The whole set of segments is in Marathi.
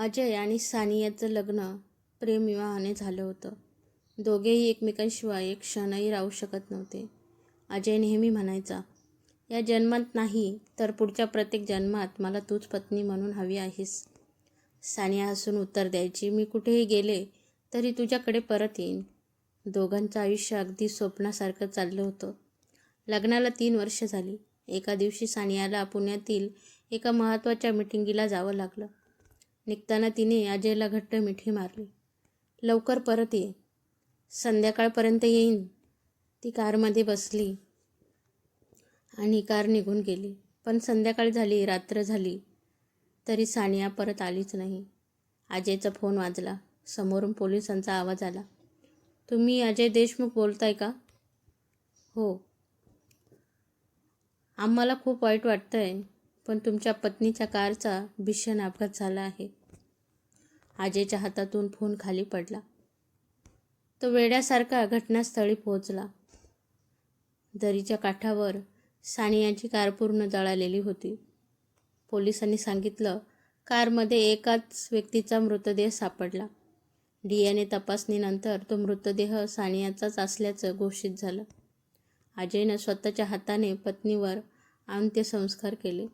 अजय आणि सानियाचं लग्न प्रेमविवाहाने झालं होतं. दोघेही एकमेकांशिवाय एक क्षणही राहू शकत नव्हते. अजय नेहमी म्हणायचा, या जन्मात नाही तर पुढच्या प्रत्येक जन्मात मला तूच पत्नी म्हणून हवी आहेस. सानिया हसून उत्तर द्यायची, मी कुठेही गेले तरी तुझ्याकडे परत येईन. दोघांचं आयुष्य अगदी स्वप्नासारखं चाललं होतं. लग्नाला 3 वर्ष झाली. एका दिवशी सानियाला पुण्यातील एका महत्त्वाच्या मीटिंगला जावं लागलं. निघताना तिने अजयला घट्ट मिठी मारली. लवकर परत ये, संध्याकाळपर्यंत येईन. ती कारमध्ये बसली आणि कार निघून गेली. पण संध्याकाळ झाली, रात्र झाली, तरी सानिया परत आलीच नाही. अजयचा फोन वाजला. समोरून पोलिसांचा आवाज आला. तुम्ही अजय देशमुख बोलताय का? हो. आम्हाला खूप वाईट वाटतंय, पण तुमच्या पत्नीच्या कारचा भीषण अपघात झाला आहे. अजयच्या हातातून फोन खाली पडला. तो वेड्यासारखा घटनास्थळी पोहोचला. दरीच्या काठावर सानियाची कार पूर्ण जळालेली होती. पोलिसांनी सांगितलं, कारमध्ये एकाच व्यक्तीचा मृतदेह सापडला. DNA तपासणीनंतर तो मृतदेह सानियाचाच असल्याचं घोषित झालं. अजयनं स्वतःच्या हाताने पत्नीवर अंत्यसंस्कार केले.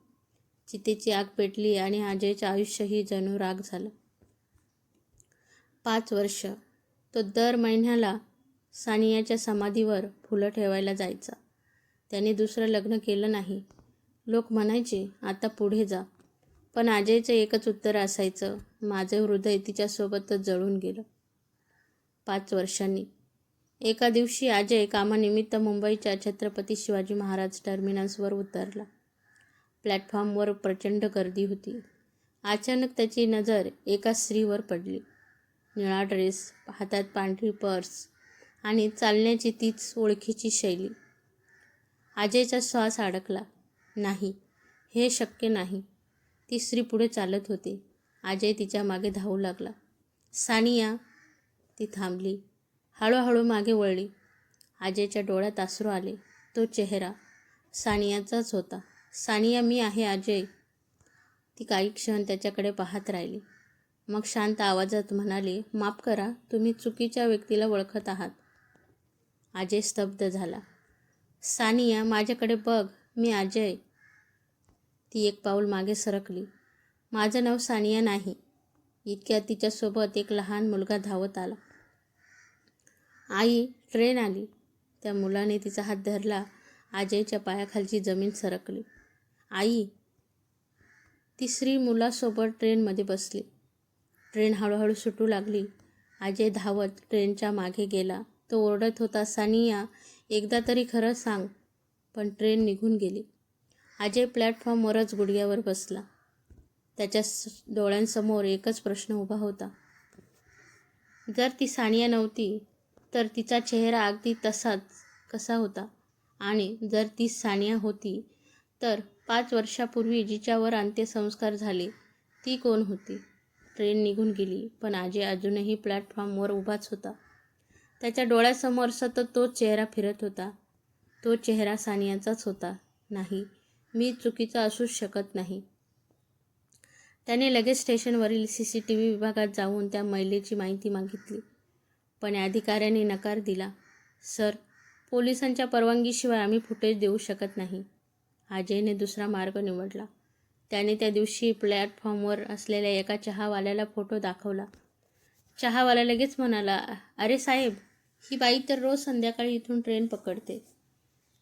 चितेची आग पेटली आणि अजयचं आयुष्यही जणू राख झालं. 5 वर्ष तो दर महिन्याला सानियाच्या समाधीवर फुलं ठेवायला जायचा. त्याने दुसरं लग्न केलं नाही. लोक म्हणायचे, आता पुढे जा. पण अजयचं एकच उत्तर असायचं, माझं हृदय तिच्यासोबतच जळून गेलं. 5 वर्षांनी एका दिवशी अजय कामानिमित्त मुंबईच्या छत्रपती शिवाजी महाराज टर्मिनसवर उतरला. प्लॅटफॉर्मवर प्रचंड गर्दी होती. अचानक त्याची नजर एका स्त्रीवर पडली. निळा ड्रेस, हातात पांढरी पर्स आणि चालण्याची तीच ओळखीची शैली. अजयचा श्वास अडकला. नाही, हे शक्य नाही. ती स्त्री पुढे चालत होती. अजय तिच्या मागे धावू लागला. सानिया. ती थांबली. हळूहळू मागे वळली. अजयच्या डोळ्यात अश्रू आले. तो चेहरा सानियाचाच होता. सानिया, मी आहे अजय. ती काही क्षण त्याच्याकडे पाहत राहिली. मग शांत आवाजात म्हणाली, माफ करा, तुम्ही चुकीच्या व्यक्तीला ओळखत आहात. अजय स्तब्ध झाला. सानिया, माझ्याकडे बघ, मी अजय. ती एक पाऊल मागे सरकली. माझं नाव सानिया नाही. इतक्यात तिच्यासोबत एक लहान मुलगा धावत आला. आई, ट्रेन आली. त्या मुलाने तिचा हात धरला. अजयच्या पायाखालची जमीन सरकली. आई. ती स्त्री मुलासोबत ट्रेनमध्ये बसली. ट्रेन हळूहळू सुटू लागली. अजय धावत ट्रेनच्या मागे गेला. तो ओरडत होता, सानिया, एकदा तरी खरं सांग. पण ट्रेन निघून गेली. अजय प्लॅटफॉर्मवरच गुडघ्यावर बसला. त्याच्या डोळ्यांसमोर एकच प्रश्न उभा होता. जर ती सानिया नव्हती, तर तिचा चेहरा अगदी तसाच कसा होता? आणि जर ती सानिया होती, तर 5 वर्षापूर्वी जिच्यावर अंत्यसंस्कार झाले, ती कोण होती? ट्रेन निघून गेली, पण अजय अजूनही प्लॅटफॉर्मवर उभाच होता. त्याच्या डोळ्यासमोर सतत तोच चेहरा फिरत होता. तो चेहरा सानियाचाच होता. नाही, मी चुकीचा असूच शकत नाही. त्याने लगेच स्टेशनवरील CCTV विभागात जाऊन त्या महिलेची माहिती मागितली. पण अधिकाऱ्यांनी नकार दिला. सर, पोलिसांच्या परवानगीशिवाय आम्ही फुटेज देऊ शकत नाही. अजयने दुसरा मार्ग निवडला. त्याने त्या दिवशी प्लॅटफॉर्मवर असलेल्या एका चहावाल्याला फोटो दाखवला. चहावाला लगेच म्हणाला, अरे साहेब, ही बाई तर रोज संध्याकाळी इथून ट्रेन पकडते.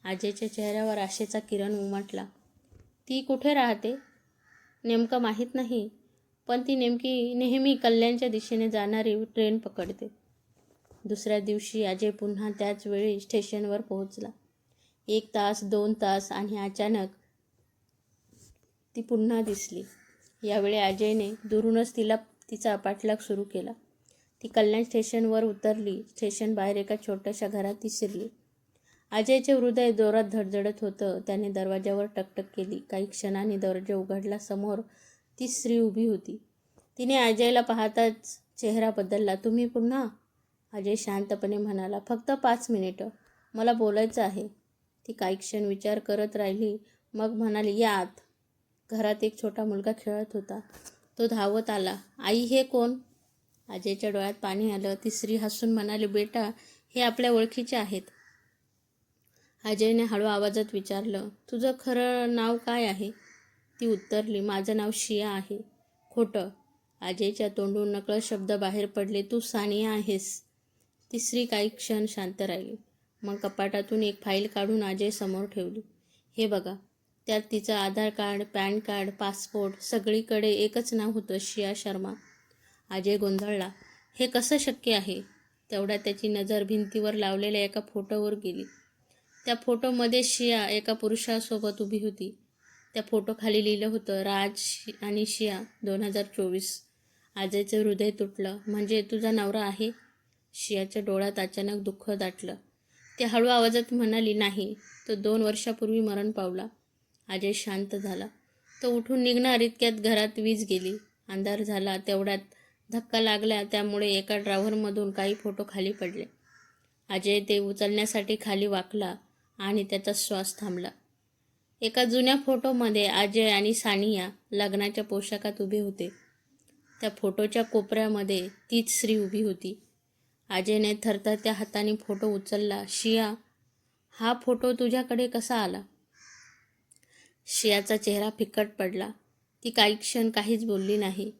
अजयच्या चेहऱ्यावर आशेचा किरण उमटला. ती कुठे राहते? नेमकं माहीत नाही, पण ती नेहमी कल्याणच्या दिशेने जाणारी ट्रेन पकडते. दुसऱ्या दिवशी अजय पुन्हा त्याच वेळी स्टेशनवर पोहोचला. 1 तास, 2 तास आणि अचानक ती पुन्हा दिसली. यावेळी अजयने दुरूनच तिचा पाठलाग सुरू केला. ती कल्याण स्टेशनवर उतरली. स्टेशन बाहेर एका छोट्याशा घरात ती शिरली. अजयचे हृदय जोरात धडधडत होतं. त्याने दरवाजावर टकटक केली. काही क्षणांनी दरवाजा उघडला. समोर ती स्त्री उभी होती. तिने अजयला पाहताच चेहरा बदलला. तुम्ही पुन्हा? अजय शांतपणे म्हणाला, फक्त 5 मिनिटं, मला बोलायचं आहे. ती काही क्षण विचार करत राहिली. मग म्हणाली, या आत. घरात एक छोटा मुलगा खेळत होता. तो धावत आला. आई, हे कोण? अजयच्या डोळ्यात पाणी आलं. ती स्त्री हसून म्हणाली, बेटा, हे आपल्या ओळखीचे आहेत. अजयने हळू आवाजात विचारलं, तुझं खरं नाव काय आहे? ती उत्तरली, माझं नाव शिया आहे. खोटं. अजयच्या तोंडून नकळत शब्द बाहेर पडले, तू सानिया आहेस. ती स्त्री काही क्षण शांत राहिली. मग कपाटातून एक फाईल काढून अजय समोर ठेवली. हे बघा. त्यात तिचं आधार कार्ड, पॅन कार्ड, पासपोर्ट, सगळीकडे एकच नाव होतं, शिया शर्मा. अजय गोंधळला. हे कसं शक्य आहे? तेवढ्यात त्याची नजर भिंतीवर लावलेल्या एका फोटोवर गेली. त्या फोटोमध्ये शिया एका पुरुषासोबत उभी होती. त्या फोटोखाली लिहिलं होतं, राज आणि शिया 2024. अजयचं हृदय तुटलं. म्हणजे तुझा नवरा आहे? शियाच्या डोळ्यात अचानक दुःख दाटलं. ते हळू आवाजात म्हणाली, नाही, तो 2 वर्षापूर्वी मरण पावला. अजय शांत झाला. तो उठून निघणार इतक्यात घरात वीज गेली. अंधार झाला. तेवढ्यात धक्का लागला. त्यामुळे एका ड्रॉवरमधून काही फोटो खाली पडले. अजय ते उचलण्यासाठी खाली वाकला आणि त्याचा श्वास थांबला. एका जुन्या फोटोमध्ये अजय आणि सानिया लग्नाच्या पोशाखात उभे होते. त्या फोटोच्या कोपऱ्यामध्ये तीच स्त्री उभी होती. अजयने थरथरत्या हाताने फोटो उचलला. शिया, हा फोटो तुझ्याकडे कसा आला? शियाचा चेहरा फिकट पडला. ती काही क्षण काहीच बोलली नाही.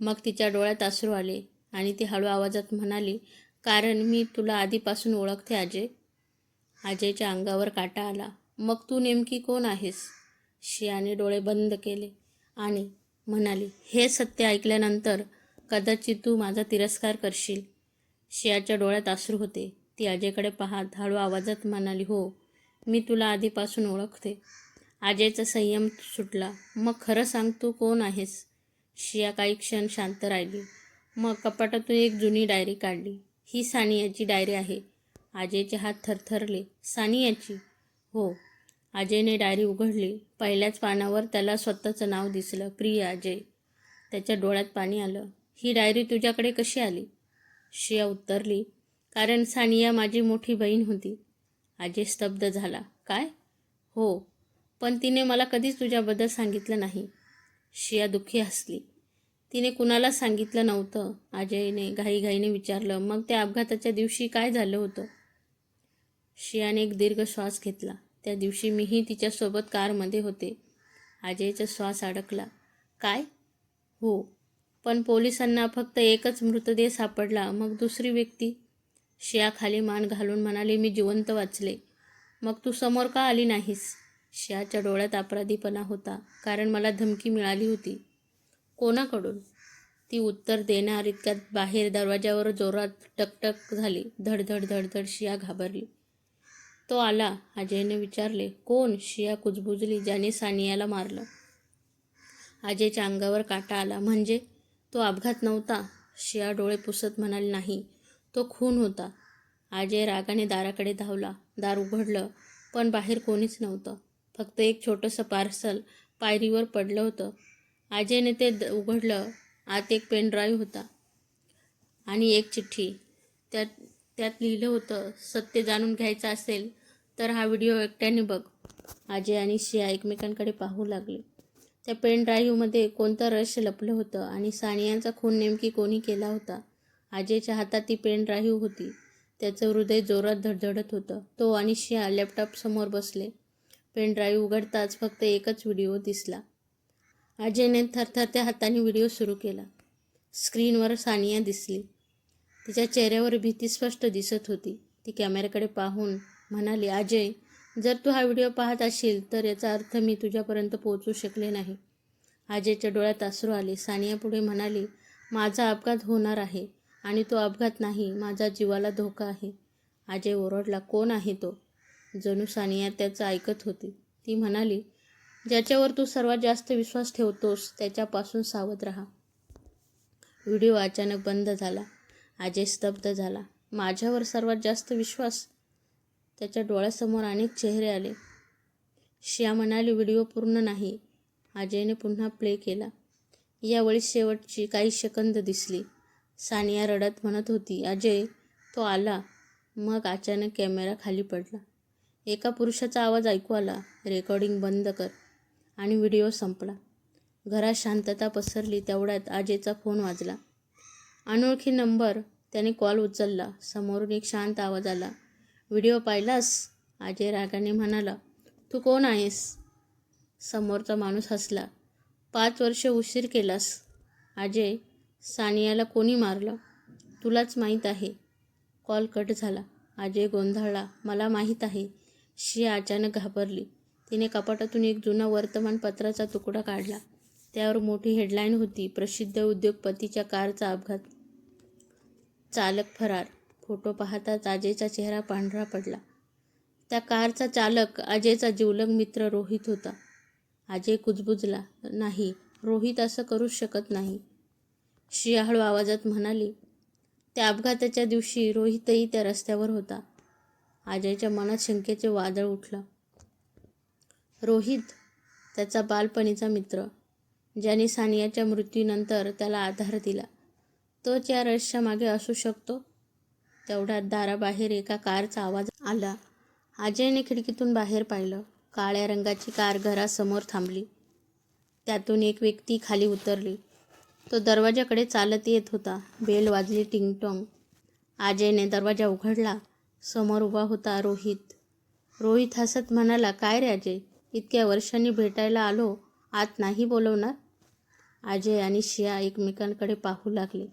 मग तिच्या डोळ्यात अश्रू आले आणि ती हळू आवाजात म्हणाली, कारण मी तुला आधीपासून ओळखते अजय. अजयच्या अंगावर काटा आला. मग तू नेमकी कोण आहेस? शियाने डोळे बंद केले आणि म्हणाली, हे सत्य ऐकल्यानंतर कदाचित तू माझा तिरस्कार करशील. शियाच्या डोळ्यात अश्रू होते. ती अजयकडे पाहत हळू आवाजात म्हणाली, हो, मी तुला आधीपासून ओळखते. अजयचा संयम सुटला. मग खरं सांग, तू कोण आहेस? शिया काही क्षण शांत राहिली. मग कपाटातून एक जुनी डायरी काढली. ही सानियाची डायरी आहे. अजयचे हात थरथरले. सानियाची? हो. अजयने डायरी उघडली. पहिल्याच पानावर त्याला स्वतःचं नाव दिसलं, प्रिय अजय. त्याच्या डोळ्यात पाणी आलं. ही डायरी तुझ्याकडे कशी आली? शिया उत्तरली, कारण सानिया माझी मोठी बहीण होती. अजय स्तब्ध झाला. काय? हो, पण तिने मला कधीच तुझ्याबद्दल सांगितलं नाही. शिया दुःखी हसली. तिने कुणाला सांगितलं नव्हतं? अजयने घाईघाईने विचारलं. मग त्या अपघाताच्या दिवशी काय झालं होतं? शियाने एक दीर्घ श्वास घेतला. त्या दिवशी मीही तिच्यासोबत कारमध्ये होते. अजयचा श्वास अडकला. काय? हो, पण पोलिसांना फक्त एकच मृतदेह सापडला. मग दुसरी व्यक्ती? शिया खाली मान घालून म्हणाली, मी जिवंत वाचले. मग तू समोर का आली नाहीस? शियाच्या डोळ्यात अपराधीपणा होता. कारण मला धमकी मिळाली होती. कोणाकडून? ती उत्तर देणार इतक्यात बाहेर दरवाजावर जोरात टकटक झाली. धडधड धडधड. शिया घाबरली. तो आला? अजयने विचारले. कोण? शिया कुजबुजली. ज्याने सानियाला मारलं. अजयच्या अंगावर काटा आला. म्हणजे तो अपघात नव्हता? शिया डोळे पुसत म्हणाली, नाही, तो खून होता. अजय रागाने दाराकडे धावला. दार उघडलं, पण बाहेर कोणीच नव्हतं. फक्त एक छोटंसं पार्सल पायरीवर पडलं होतं. अजयने ते उघडलं. आत एक पेन ड्राईव्ह होता आणि एक चिठ्ठी. त्यात लिहिलं होतं, सत्य जाणून घ्यायचं असेल तर हा व्हिडिओ एकट्याने बघ. अजय आणि शिया एकमेकांकडे पाहू लागले. त्या पेन ड्राईव्हमध्ये कोणतं रहस्य लपलं होतं आणि सानियाचा खून नेमकी कोणी केला होता? अजयच्या हातात ती पेन ड्राईव्ह होती. त्याचं हृदय जोरात धडधडत होतं. तो आणि शिया लॅपटॉपसमोर बसले. पेन ड्राईव्ह उघडताच फक्त एकच व्हिडिओ दिसला. अजयने थरथरत्या हाताने व्हिडिओ सुरू केला. स्क्रीनवर सानिया दिसली. तिच्या चेहऱ्यावर भीती स्पष्ट दिसत होती. ती कॅमेऱ्याकडे पाहून म्हणाली, अजय, जर तू हा व्हिडिओ पाहत असशील तर याचा अर्थ मी तुझ्यापर्यंत पोहोचू शकले नाही. अजयच्या डोळ्यात अश्रू आले. सानिया पुढे म्हणाली, माझा अपघात होणार आहे आणि तो अपघात नाही, माझा जीवाला धोका आहे. अजय ओरडला, कोण आहे तो? जणू सानिया त्याचं ऐकत होती. ती म्हणाली, ज्याच्यावर तू सर्वात जास्त विश्वास ठेवतोस त्याच्यापासून सावध राहा. व्हिडिओ अचानक बंद झाला. अजय स्तब्ध झाला. माझ्यावर सर्वात जास्त विश्वास? त्याच्या डोळ्यासमोर अनेक चेहरे आले. शिया म्हणाली, व्हिडिओ पूर्ण नाही. अजयने पुन्हा प्ले केला. यावेळी शेवटची काही सेकंद दिसली. सानिया रडत म्हणत होती, अजय, तो आला. मग अचानक कॅमेरा खाली पडला. एका पुरुषाचा आवाज ऐकू आला, रेकॉर्डिंग बंद कर. आणि व्हिडिओ संपला. घरात शांतता पसरली. तेवढ्यात अजयचा फोन वाजला. अनोळखी नंबर. त्याने कॉल उचलला. समोरून एक शांत आवाज आला. व्हिडिओ पाहिलास? अजय रागाने म्हणाला. तू कोण आहेस? समोरचा माणूस हसला. 5 वर्ष उशीर केलास. अजय, सानियाला कोणी मारलं? तुलाच माहीत आहे. कॉल कट झाला. अजय गोंधळला. मला माहीत आहे. शिया अचानक घाबरली. तिने कपाटातून एक जुना वर्तमानपत्राचा तुकडा काढला. त्यावर मोठी हेडलाईन होती. प्रसिद्ध उद्योगपतीच्या कारचा अपघात. चालक फरार. फोटो पाहताच अजयचा चेहरा पांढरा पडला. त्या कारचा चालक अजयचा जिवलग मित्र रोहित होता. अजय कुजबुजला. नाही, रोहित असं करूच शकत नाही. शिया हळू आवाजात म्हणाली. त्या अपघाताच्या दिवशी रोहितही त्या रस्त्यावर होता. अजयच्या मनात शंकेचे वादळ उठलं. रोहित, त्याचा बालपणीचा मित्र, ज्याने सानियाच्या मृत्यूनंतर त्याला आधार दिला, तोच या रहस्यामागे असू शकतो. तेवढ्यात दाराबाहेर एका कारचा आवाज आला. अजयने खिडकीतून बाहेर पाहिलं. काळ्या रंगाची कार घरासमोर थांबली. त्यातून एक व्यक्ती खाली उतरली. तो दरवाजाकडे चालत येत होता. बेल वाजली. टिंगटॉंग. अजयने दरवाजा उघडला. समोर उभा होता रोहित. रोहित हसत म्हणाला. काय रे अजय, इतक्या वर्षांनी भेटायला आलो, आत नाही बोलवणार? अजय आणि शिया एकमेकांकडे पाहू लागले.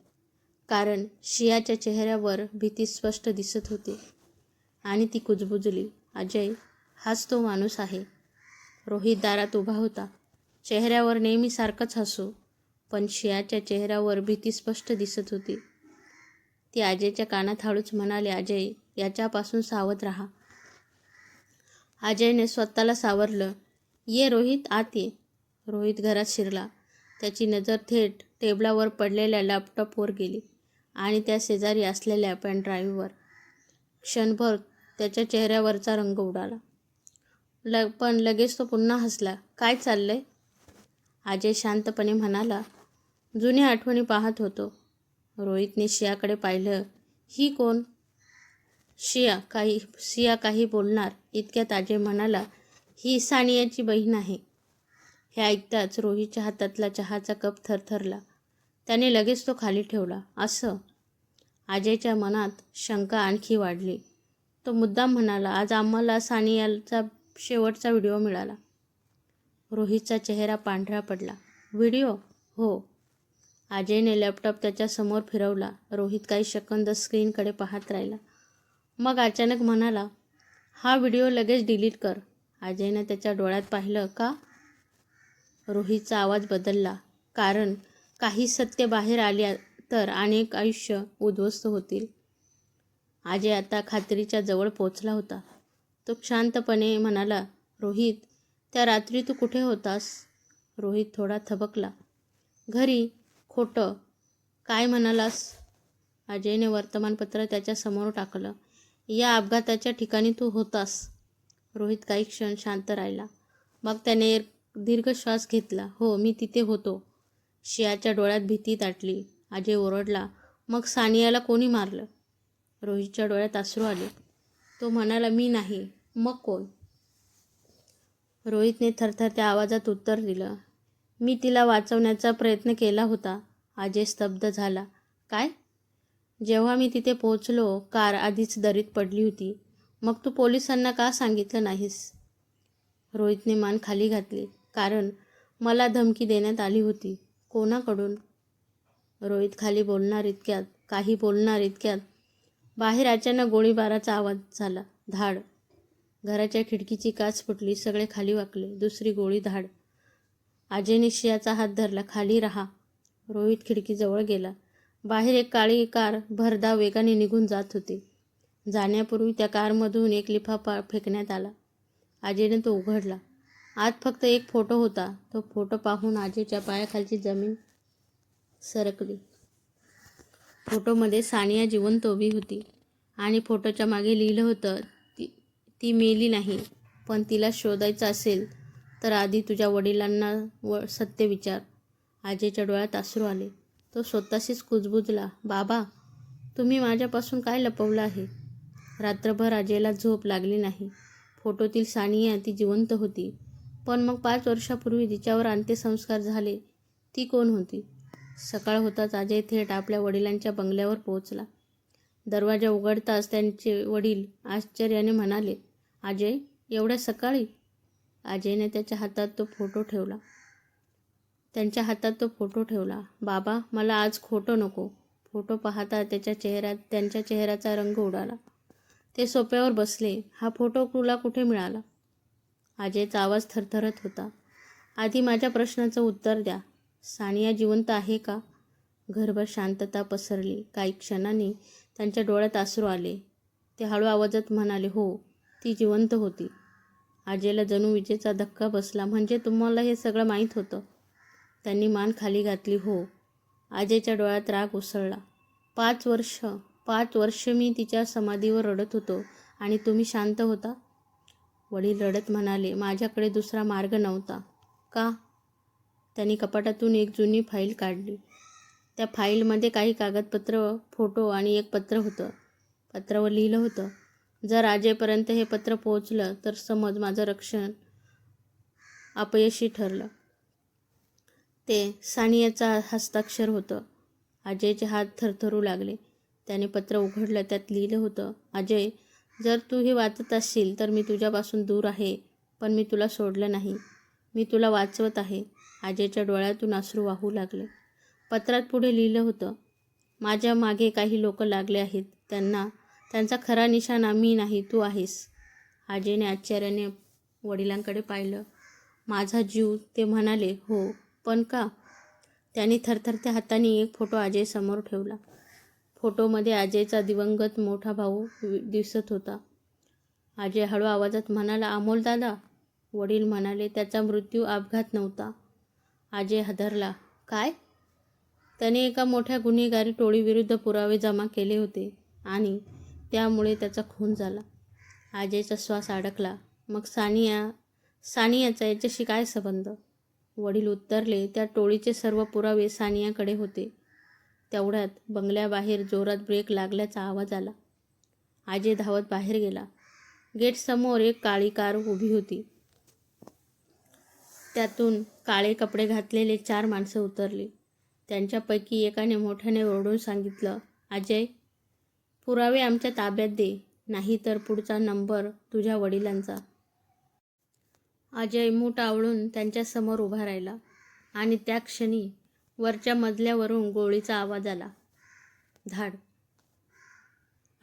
कारण शियाच्या चेहऱ्यावर भीती स्पष्ट दिसत होती आणि ती कुजबुजली. अजय, हाच तो माणूस आहे. रोहित दारात उभा होता. चेहऱ्यावर नेहमीसारखंच हसू, पण शियाच्या चेहऱ्यावर भीती स्पष्ट दिसत होती. ती अजयच्या कानात हळूच म्हणाले. अजय, याच्यापासून सावध राहा. अजयने स्वतःला सावरलं. ये रोहित, आत ये. रोहित घरात शिरला. त्याची नजर थेट टेबलावर पडलेल्या लॅपटॉपवर गेली आणि त्या शेजारी असलेल्या पेनड्राईव्हवर. क्षणभर त्याच्या चेहऱ्यावरचा रंग उडाला. पण लगेच तो पुन्हा हसला. काय चाललंय? अजय शांतपणे म्हणाला. जुन्या आठवणी पाहत होतो. रोहितने शियाकडे पाहिलं. ही कोण? शिया काही बोलणार इतक्यात अजय म्हणाला. ही सानियाची बहीण आहे. हे ऐकताच रोहितच्या हातातला चहाचा कप थरथरला. त्याने लगेच तो खाली ठेवला. असं? अजयच्या मनात शंका आणखी वाढली. तो मुद्दाम म्हणाला. आज आम्हाला सानियाचा शेवटचा व्हिडिओ मिळाला. रोहितचा चेहरा पांढरा पडला. व्हिडिओ? हो. अजयने लॅपटॉप त्याच्या समोर फिरवला. रोहित काही सेकंद स्क्रीनकडे पाहत राहिला. मग अचानक म्हणाला. हा व्हिडिओ लगेच डिलीट कर. अजयने त्याच्या डोळ्यात पाहिलं. का? रोहितचा आवाज बदलला. कारण काही सत्य बाहेर आले तर अनेक आयुष्य उद्ध्वस्त होतील. अजय आता खात्रीच्या जवळ पोचला होता. तो शांतपणे म्हणाला. रोहित, त्या रात्री तू कुठे होतास? रोहित थोडा थबकला. घरी. खोटं. काय म्हणालास? अजयने वर्तमानपत्र त्याच्या समोर टाकलं. या अपघाताच्या ठिकाणी तू होतास. रोहित काही क्षण शांत राहिला. मग त्याने एक दीर्घ श्वास घेतला. हो, मी तिथे होतो. शियाच्या डोळ्यात भीती दाटली. अजय ओरडला. मग सानियाला कोणी मारलं? रोहितच्या डोळ्यात अश्रू आले. तो म्हणाला. मी नाही. मग कोण? रोहितने थरथरत्या आवाजात उत्तर दिलं. मी तिला वाचवण्याचा प्रयत्न केला होता. अजय स्तब्ध झाला. काय? जेव्हा मी तिथे पोहोचलो, कार आधीच दरीत पडली होती. मग तू पोलिसांना का सांगितलं नाहीस? रोहितने मान खाली घातली. कारण मला धमकी देण्यात आली होती. कोणाकडून? रोहित काही बोलणार इतक्यात बाहेर अचानक गोळीबाराचा आवाज झाला. धाड. घराच्या खिडकीची काच फुटली. सगळे खाली वाकले. दुसरी गोळी. धाड. अजयने शियाचा हात धरला. खाली राहा. रोहित खिडकीजवळ गेला. बाहेर एक काळी कार भरधाव वेगाने निघून जात होती. जाण्यापूर्वी त्या कारमधून एक लिफाफा फेकण्यात आला. अजयने तो उघडला. आत फक्त एक फोटो होता. तो फोटो पाहून अजयच्या पायाखालची जमीन सरकली. फोटोमध्ये सानिया जिवंत उभी होती आणि फोटोच्या मागे लिहिलं होतं. ती मेली नाही, पण तिला शोधायचं असेल तर आधी तुझ्या वडिलांना सत्य विचार. अजयच्या डोळ्यात अश्रू आले. तो स्वतःशीच कुजबुजला. बाबा, तुम्ही माझ्यापासून काय लपवलं आहे? रात्रभर अजयला झोप लागली नाही. फोटोतील सानिया ती जिवंत होती. पण मग 5 वर्षापूर्वी जिच्यावर अंत्यसंस्कार झाले ती कोण होती? सकाळ होताच अजय थेट आपल्या वडिलांच्या बंगल्यावर पोहोचला. दरवाजा उघडताच त्यांचे वडील आश्चर्याने म्हणाले, अजय, एवढ्या सकाळी? अजयने त्यांच्या हातात तो फोटो ठेवला. बाबा, मला आज खोटं नको. फोटो पाहता त्यांच्या चेहऱ्याचा रंग उडाला. ते सोफ्यावर बसले. हा फोटो तुला कुठे मिळाला? अजयचा आवाज थरथरत होता. आधी माझ्या प्रश्नाचं उत्तर द्या. सानिया जिवंत आहे का? घरभर शांतता पसरली. काही क्षणांनी त्यांच्या डोळ्यात अश्रू आले. ते हळू आवाजात म्हणाले, हो, ती जिवंत होती. अजयला जणू विजेचा धक्का बसला. म्हणजे तुम्हाला हे सगळं माहीत होतं? त्यांनी मान खाली घातली. हो. अजयच्या डोळ्यात राग उसळला. 5 वर्ष मी तिच्या समाधीवर रडत होतो आणि तुम्ही शांत होता? वडील रडत म्हणाले, माझ्याकडे दुसरा मार्ग नव्हता. का? त्यांनी कपाटातून एक जुनी फाईल काढली. त्या फाईलमध्ये काही कागदपत्र, फोटो आणि एक पत्र होतं. पत्रावर लिहिलं होतं, जर अजयपर्यंत हे पत्र पोहोचलं तर समज माझं रक्षण अपयशी ठरलं. ते सानियाचं हस्ताक्षर होतं. अजयचे हात थरथरू लागले. त्याने पत्र उघडलं. त्यात लिहिलं होतं, अजय, जर तू हे वाचत असशील तर मी तुझ्यापासून दूर आहे, पण मी तुला सोडलं नाही. मी तुला वाचवत आहे. अजयच्या डोळ्यातून अश्रू वाहू लागले. पत्रात पुढे लिहिलं होतं, माझ्या मागे काही लोक लागले आहेत. त्यांचा खरा निशाणा मी नाही, तू आहेस. अजयने आश्चर्याने वडिलांकडे पाहिलं. माझा जीव? ते म्हणाले, हो, पण का? त्यांनी थरथरत्या हाताने एक फोटो अजयसमोर ठेवला. फोटोमध्ये अजयचा दिवंगत मोठा भाऊ दिसत होता. अजय हळू आवाजात म्हणाला, अमोल दादा. वडील म्हणाले, त्याचा मृत्यू अपघात नव्हता. अजय हादरला. काय? त्याने एका मोठ्या गुन्हेगारी टोळीविरुद्ध पुरावे जमा केले होते आणि त्यामुळे त्याचा खून झाला. अजयचा श्वास अडकला. मग सानियाचा याच्याशी काय संबंध? वडील उत्तरले, त्या टोळीचे सर्व पुरावे सानियाकडे होते. तेवढ्यात बंगल्याबाहेर जोरात ब्रेक लागल्याचा आवाज आला. अजय धावत बाहेर गेला. गेटसमोर एक काळी कार उभी होती. त्यातून काळे कपडे घातलेले 4 माणसं उतरली. त्यांच्यापैकी एकाने मोठ्याने ओरडून सांगितलं, अजय, पुरावे आमच्या ताब्यात दे, नाही तर पुढचा नंबर तुझ्या वडिलांचा. अजय मूठ आवळून त्यांच्यासमोर उभा राहिला आणि त्या क्षणी वरच्या मजल्यावरून गोळीचा आवाज आला. धाड.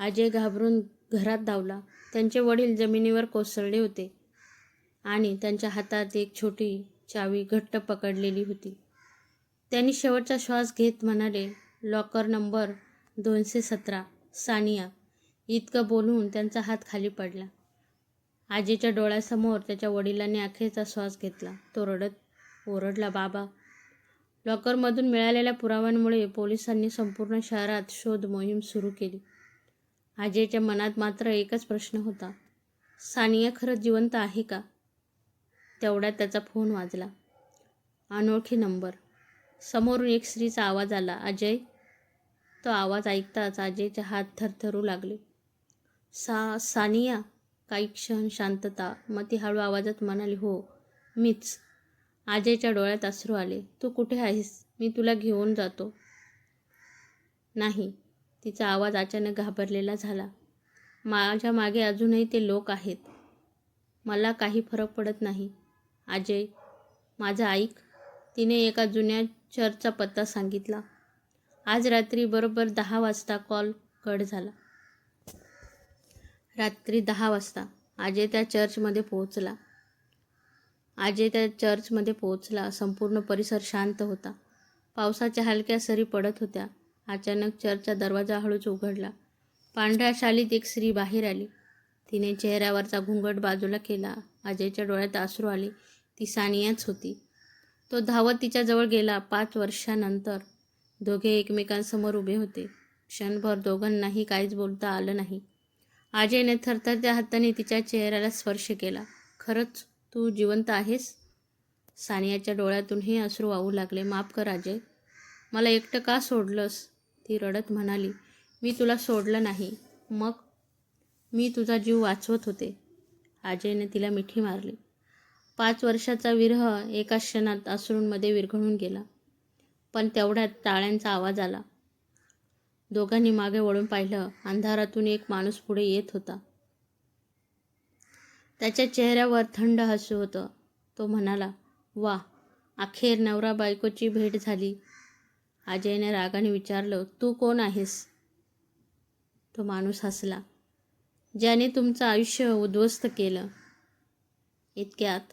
अजय घाबरून घरात धावला. त्यांचे वडील जमिनीवर कोसळले होते आणि त्यांच्या हातात एक छोटी चावी घट्ट पकडलेली होती. त्यांनी शेवटचा श्वास घेत म्हणाले, लॉकर नंबर 217, सानिया. इतकं बोलून त्यांचा हात खाली पडला. अजयच्या डोळ्यासमोर त्याच्या वडिलांनी अखेरचा श्वास घेतला. तो रडत ओरडला, बाबा. लॉकरमधून मिळालेल्या पुराव्यांमुळे पोलिसांनी संपूर्ण शहरात शोध मोहीम सुरू केली. अजयच्या मनात मात्र एकच प्रश्न होता, सानिया खरंच जिवंत आहे का? तेवढ्यात त्याचा फोन वाजला. अनोळखी नंबर. समोरून एक स्त्रीचा आवाज आला, अजय. तो आवाज ऐकताच अजयचे हात थरथरू लागले. सानिया. काही क्षण शांतता. मग ती हळू आवाजात म्हणाली, हो, मीच. अजयच्या डोळ्यात अश्रू आले. तू कुठे आहेस? मी तुला घेऊन जातो. नाही. तिचा आवाज अचानक घाबरलेला झाला. माझ्या मागे अजूनही ते लोक आहेत. मला काही फरक पडत नाही. अजय, माझं ऐक. तिने एका जुन्या चर्चचा पत्ता सांगितला. आज रात्री बरोबर 10 वाजता कॉल कट झाला. रात्री 10 वाजता अजय त्या चर्चमध्ये पोहोचला. संपूर्ण परिसर शांत होता. पावसाच्या हलक्या सरी पडत होत्या. अचानक चर्चचा दरवाजा हळूच उघडला. पांढऱ्या शालीत एक स्त्री बाहेर आली. तिने चेहऱ्यावरचा घुंगट बाजूला केला. अजयच्या डोळ्यात अश्रू आले. ती सानियाच होती. तो धावत तिच्याजवळ गेला. 5 वर्षांनंतर दोघे एकमेकांसमोर उभे होते. क्षणभर दोघांनाही काहीच बोलता आलं नाही. अजयने थरथरत्या हाताने तिच्या चेहऱ्याला स्पर्श केला. खरंच तू जिवंत आहेस? सानियाच्या डोळ्यातूनही अश्रू वाहू लागले. माफ कर अजय. मला एकटं का सोडलंस? ती रडत म्हणाली. मी तुला सोडलं नाही. मग? मी तुझा जीव वाचवत होते. अजयने तिला मिठी मारली. 5 वर्षाचा विरह एका क्षणात अश्रूंमध्ये विरघळून गेला. पण तेवढ्यात टाळ्यांचा आवाज आला. दोघांनी मागे वळून पाहिलं. अंधारातून एक माणूस पुढे येत होता. त्याच्या चेहऱ्यावर थंड हसू होतं. तो म्हणाला, "वा, अखेर नवरा बायकोची भेट झाली." अजयने रागाने विचारलं, "तू कोण आहेस?" तो माणूस हसला, "ज्याने तुमचं आयुष्य उद्ध्वस्त केलं." इतक्यात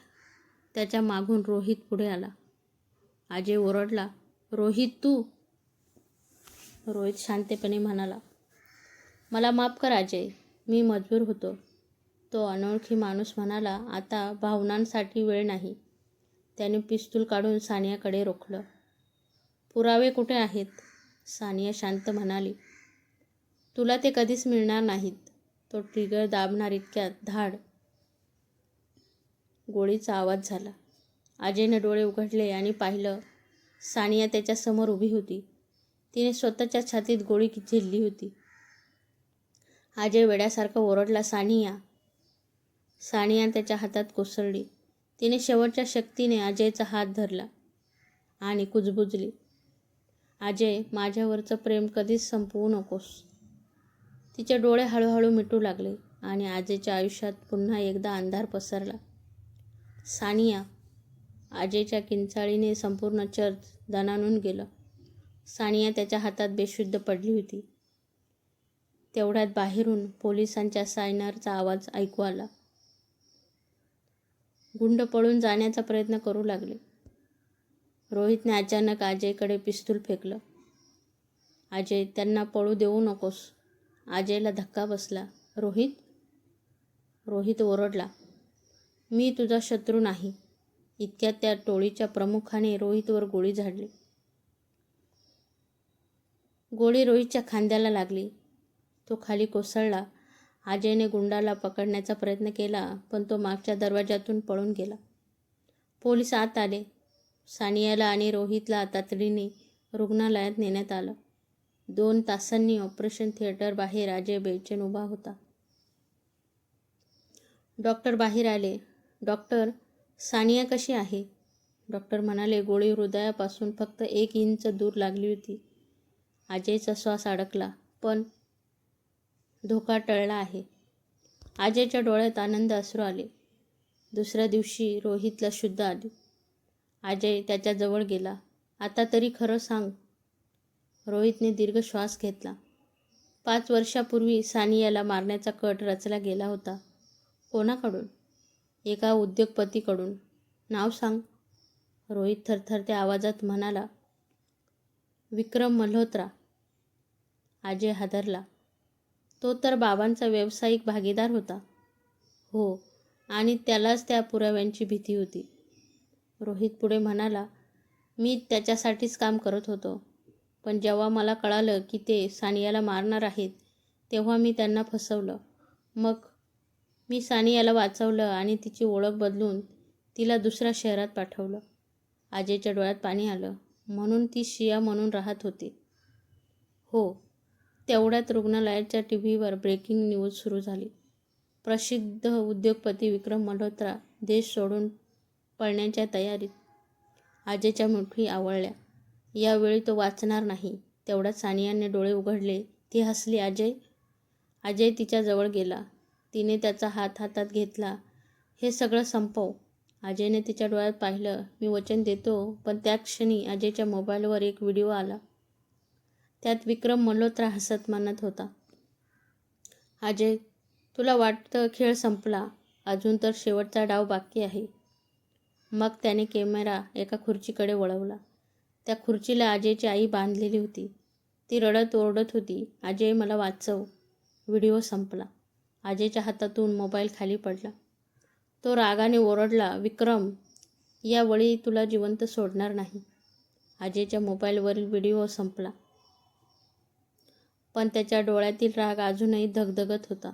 त्याच्या मागून रोहित पुढे आला. अजय ओरडला, "रोहित तू?" रोहित शांतपणे म्हणाला, "मला माफ कर अजय, मी मजबूर होतो." तो अनोळखी माणूस म्हणाला, "आता भावनांसाठी वेळ नाही." त्याने पिस्तूल काढून सानियाकडे रोखलं. "पुरावे कुठे आहेत?" सानिया शांत म्हणाली, "तुला ते कधीच मिळणार नाहीत." तो ट्रिगर दाबणार इतक्यात धाड गोळीचा आवाज झाला. अजयने डोळे उघडले आणि पाहिलं, सानिया त्याच्यासमोर उभी होती. तिने स्वतःच्या छातीत गोळी झेलली होती. अजय वेड्यासारखा ओरडला, "सानिया!" सानिया त्याच्या हातात कोसळली. तिने शेवटच्या शक्तीने अजयचा हात धरला आणि कुजबुजली, "अजय, माझ्यावरचं प्रेम कधीच संपवू नकोस." तिचे डोळे हळूहळू मिटू लागले आणि अजयच्या आयुष्यात पुन्हा एकदा अंधार पसरला. "सानिया!" अजयच्या किंचाळीने संपूर्ण चर्च दणाणून गेलं. सानिया त्याच्या हातात बेशुद्ध पडली होती. तेवढ्यात बाहेरून पोलिसांच्या सायरनचा आवाज ऐकू आला. गुंड पळून जाण्याचा प्रयत्न करू लागले. रोहितने अचानक अजयकडे पिस्तूल फेकलं. "अजय, त्यांना पळू देऊ नकोस." अजयला धक्का बसला. "रोहित?" रोहित ओरडला, "मी तुझा शत्रू नाही." इतक्यात त्या टोळीच्या प्रमुखाने रोहितवर गोळी झाडली. गोळी रोहितच्या खांद्याला लागली. तो खाली कोसळला. अजयने गुंडाला पकडण्याचा प्रयत्न केला, पण तो मागच्या दरवाजातून पळून गेला. पोलीस आत आले. सानियाला आणि रोहितला तातडीने रुग्णालयात नेण्यात आलं. 2 तासांनी ऑपरेशन थिएटर बाहेर अजय बेचैन उभा होता. डॉक्टर बाहेर आले. "डॉक्टर, सानिया कशी आहे?" डॉक्टर म्हणाले, "गोळी हृदयापासून फक्त 1 इंच दूर लागली होती." अजयचा श्वास अडकला. "पण धोका टळला आहे." अजयच्या डोळ्यात आनंद अश्रू आले. दुसऱ्या दिवशी रोहितला शुद्ध आली. अजय त्याच्याजवळ गेला. "आता तरी खरं सांग." रोहितने दीर्घ श्वास घेतला. 5 वर्षापूर्वी सानियाला मारण्याचा कट रचला गेला होता. "कोणाकडून?" "एका उद्योगपतीकडून." "नाव सांग." रोहित थरथरत्या आवाजात म्हणाला, "विक्रम मल्होत्रा." अजय हादरला. "तो तर बाबांचा व्यावसायिक भागीदार होता." "हो, आणि त्यालाच त्या पुराव्यांची भीती होती." रोहित पुढे म्हणाला, "मी त्याच्यासाठीच काम करत होतो. पण जेव्हा मला कळालं की ते सानियाला मारणार आहेत, तेव्हा मी त्यांना फसवलं. मग मी सानियाला वाचवलं आणि तिची ओळख बदलून तिला दुसऱ्या शहरात पाठवलं." अजयच्या डोळ्यात पाणी आलं. "म्हणून ती शिया म्हणून राहत होती." "हो." तेवढ्यात रुग्णालयाच्या टीव्हीवर ब्रेकिंग न्यूज सुरू झाली. प्रसिद्ध उद्योगपती विक्रम मल्होत्रा देश सोडून पळण्याच्या तयारीत. अजयच्या मुठी आवळल्या. यावेळी तो वाचणार नाही. तेवढ्यात सानियाने डोळे उघडले. ती हसली. "अजय." अजय तिच्याजवळ गेला. तिने त्याचा हात हातात घेतला. "हे सगळं संपव." अजयने तिच्या डोळ्यात पाहिलं. "मी वचन देतो." पण त्याच क्षणी अजयच्या मोबाईलवर एक व्हिडिओ आला. त्यात विक्रम मल्होत्रा हसत म्हणत होता, "अजय, तुला वाटतं खेळ संपला. अजून तर शेवटचा डाव बाकी आहे." मग त्याने कॅमेरा एका खुर्चीकडे वळवला. त्या खुर्चीला अजयची आई बांधलेली होती. ती रडत ओरडत होती, "अजय, मला वाचव." व्हिडिओ संपला. अजयच्या हातातून मोबाईल खाली पडला. तो रागाने ओरडला, "विक्रम, यावेळी तुला जिवंत सोडणार नाही." अजयच्या मोबाईलवरील व्हिडिओ संपला. पण त्याच्या डोळ्यातील राग अजूनही धगधगत होता.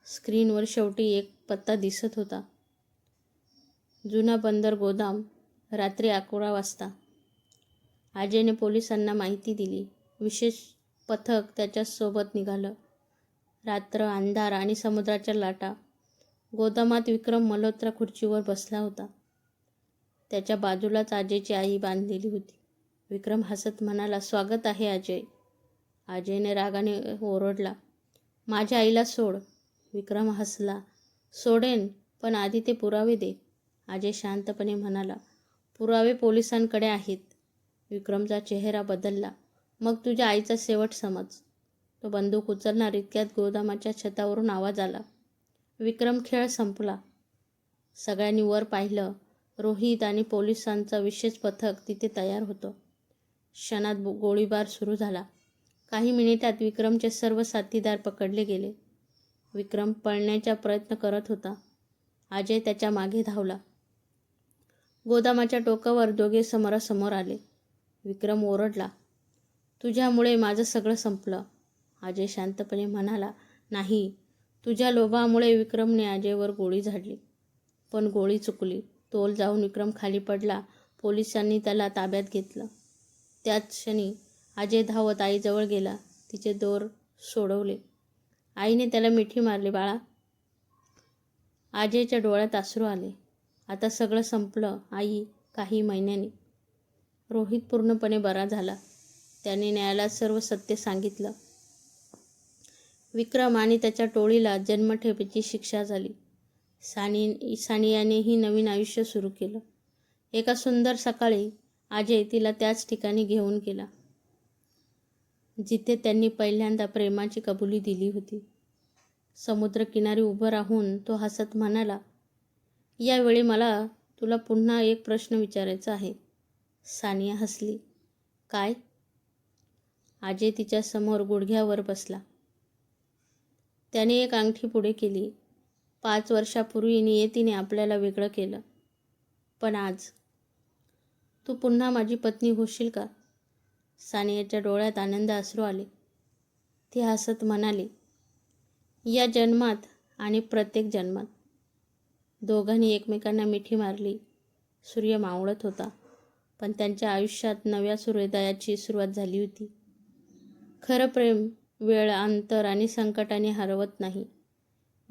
स्क्रीनवर शेवटी एक पत्ता दिसत होता. जुना बंदर गोदाम. रात्री 11 वाजता. अजयने पोलिसांना माहिती दिली. विशेष पथक त्याच्यासोबत निघालं. रात्र, अंधार आणि समुद्राच्या लाटा. गोदामात विक्रम मल्होत्रा खुर्चीवर बसला होता. त्याच्या बाजूलाच अजयची आई बांधलेली होती. विक्रम हसत म्हणाला, स्वागत आहे अजय. अजयने रागाने ओरडला, माझ्या आईला सोड. विक्रम हसला, सोडेन, पण आधी ते पुरावे दे. अजय शांतपणे म्हणाला, पुरावे पोलिसांकडे आहेत. विक्रमचा चेहरा बदलला, मग तुझ्या आईचा शेवट समज. तो बंदूक उचलणार इतक्यात गोदामाच्या छतावरून आवाज आला. विक्रम खेळ संपला. सगळ्यांनी वर पाहिलं. रोहित आणि पोलिसांचं विशेष पथक तिथे तयार होतं. क्षणात गोळीबार सुरू झाला. काही मिनिटात विक्रमचे सर्व साथीदार पकडले गेले. विक्रम पळण्याचा प्रयत्न करत होता. अजय त्याच्या मागे धावला. गोदामाच्या टोकावर दोघे समोरासमोर आले. विक्रम ओरडला, तुझ्यामुळे माझं सगळं संपलं. अजय शांतपणे म्हणाला, नाही, तुझ्या लोभामुळे. विक्रमने अजयवर गोळी झाडली, पण गोळी चुकली. तोल जाऊन विक्रम खाली पडला. पोलिसांनी त्याला ताब्यात घेतलं. त्याच क्षणी अजय धावत आईजवळ गेला. तिचे दोर सोडवले. आईने त्याला मिठी मारली. बाळा. अजयच्या डोळ्यात अश्रू आले. आता सगळं संपलं आई. काही महिन्यांनी रोहित पूर्णपणे बरा झाला. त्याने न्यायालयात सर्व सत्य सांगितलं. विक्रम आणि त्याच्या टोळीला जन्मठेपेची शिक्षा झाली. सानियानेही नवीन आयुष्य सुरू केलं. एका सुंदर सकाळी अजय तिला त्याच ठिकाणी घेऊन गेला जिथे त्यांनी पहिल्यांदा प्रेमाची कबुली दिली होती. समुद्रकिनारी उभं राहून तो हसत म्हणाला, यावेळी मला तुला पुन्हा एक प्रश्न विचारायचा आहे. सानिया हसली. काय? अजय तिच्यासमोर गुडघ्यावर बसला. त्याने एक अंगठी पुढे केली. 5 वर्षापूर्वी नियतीने आपल्याला वेगळं केलं, पण आज तू पुन्हा माझी पत्नी होशील का? सानियाच्या डोळ्यात आनंद अश्रू आले. ती हसत म्हणाली, या जन्मात आणि प्रत्येक जन्मात. दोघांनी एकमेकांना मिठी मारली. सूर्य मावळत होता, पण त्यांच्या आयुष्यात नव्या सूर्योदयाची सुरुवात झाली होती. खरं प्रेम वेळ, अंतर आणि संकटाने हरवत नाही.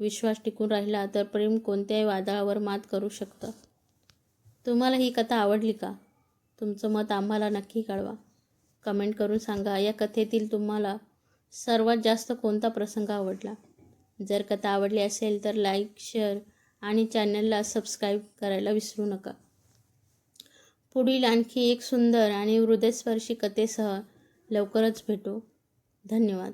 विश्वास टिकून राहिला तर प्रेम कोणत्याही वादळावर मात करू शकतं. तुम्हाला ही कथा आवडली का? तुमचं मत आम्हाला नक्की कळवा. कमेंट करून सांगा, या कथेतील तुम्हाला सर्वात जास्त कोणता प्रसंग आवडला. जर कथा आवडली असेल तर लाईक, शेअर आणि चॅनलला सबस्क्राईब करायला विसरू नका. पुढील आणखी एक सुंदर आणि हृदयस्पर्शी कथेसह लवकरच भेटू. धन्यवाद.